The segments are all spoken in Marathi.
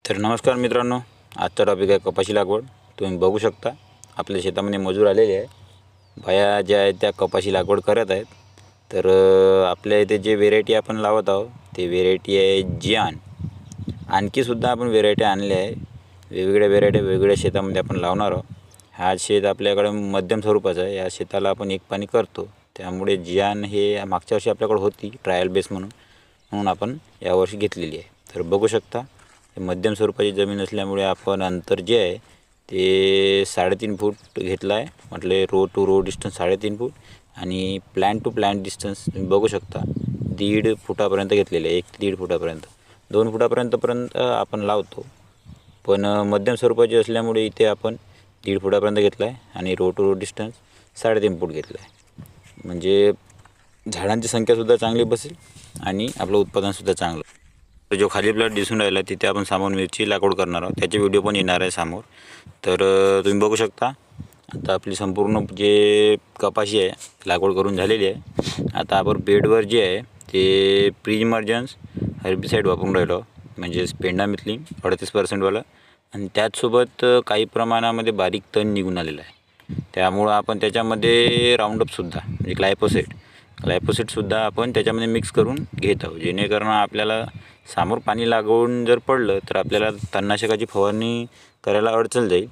तर नमस्कार मित्रांनो, आजचा टॉपिक आहे कपाशी लागवड। तुम्ही बघू शकता आपल्या शेतामध्ये मजूर आलेले आहे। बाया ज्या आहेत त्या कपाशी लागवड करत आहेत। तर आपल्या इथे जे व्हेरायटी आपण लावत आहोत ते व्हेरायटी आहे जियान। आणखी सुद्धा आपण व्हेरायटी आणले आहे, वेगवेगळ्या व्हेरायटी वेगवेगळ्या शेतामध्ये आपण लावणार आहोत। हा शेत आपल्याकडे मध्यम स्वरूपाचा आहे, या शेताला आपण एक पाणी करतो, त्यामुळे जियान हे मागच्या वर्षी आपल्याकडे होती ट्रायल बेस म्हणून आपण यावर्षी घेतलेली आहे। तर बघू शकता मध्यम स्वरूपाची जमीन असल्यामुळे आपण अंतर जे आहे ते 3.5 फूट घेतला आहे। म्हटले रो टू रो डिस्टन्स 3.5 फूट आणि प्लांट टू प्लांट डिस्टन्स तुम्ही बघू शकता 1.5 फुटापर्यंत घेतलेले आहे। 1 ते 1.5 फुटापर्यंत 2 फुटापर्यंत आपण लावतो, पण मध्यम स्वरूपाची असल्यामुळे इथे आपण 1.5 फुटापर्यंत घेतला आहे आणि रो टू रो डिस्टन्स 3.5 फूट घेतला आहे। म्हणजे झाडांची संख्यासुद्धा चांगली बसेल आणि आपलं उत्पादनसुद्धा चांगलं। जो खाली प्लॉट दिसून राहिला तिथे आपण समोर मिरची लागवड करणार आहोत, त्याचे व्हिडिओ पण येणार आहे समोर। तर तुम्ही बघू शकता आता आपली संपूर्ण जे कपाशी आहे लागवड करून झालेली आहे। आता आपण बेडवर जे आहे ते प्री-इमर्जन्स हर्बिसाइड वापरून राहिलो, म्हणजे पेंडामिथलिन 38% वाला, आणि त्याचसोबत काही प्रमाणामध्ये बारीक तण निघून आलेला आहे। त्यामुळं आपण त्याच्यामध्ये राऊंडअपसुद्धा म्हणजे ग्लायफोसेटसुद्धा आपण त्याच्यामध्ये मिक्स करून घेत आहोत, जेणेकरून आपल्याला समोर पाणी लागून जर पडलं तर आपल्याला तणनाशकाची फवारणी करायला अडचण जाईल।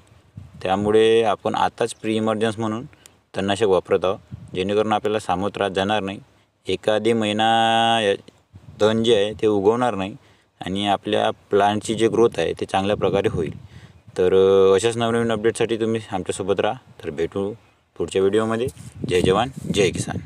त्यामुळे आपण आताच प्री-इमर्जन्स म्हणून तणनाशक वापरत आहोत, जेणेकरून आपल्याला समोर त्रास जाणार नाही, एखादी महिना तण जे आहे ते उगवणार नाही आणि आपल्या प्लांटची जे ग्रोथ आहे ते चांगल्या प्रकारे होईल। तर अशाच नवनवीन अपडेटसाठी तुम्ही आमच्यासोबत राहा। तर भेटू पुढच्या व्हिडिओमध्ये। जय जवान जय किसान।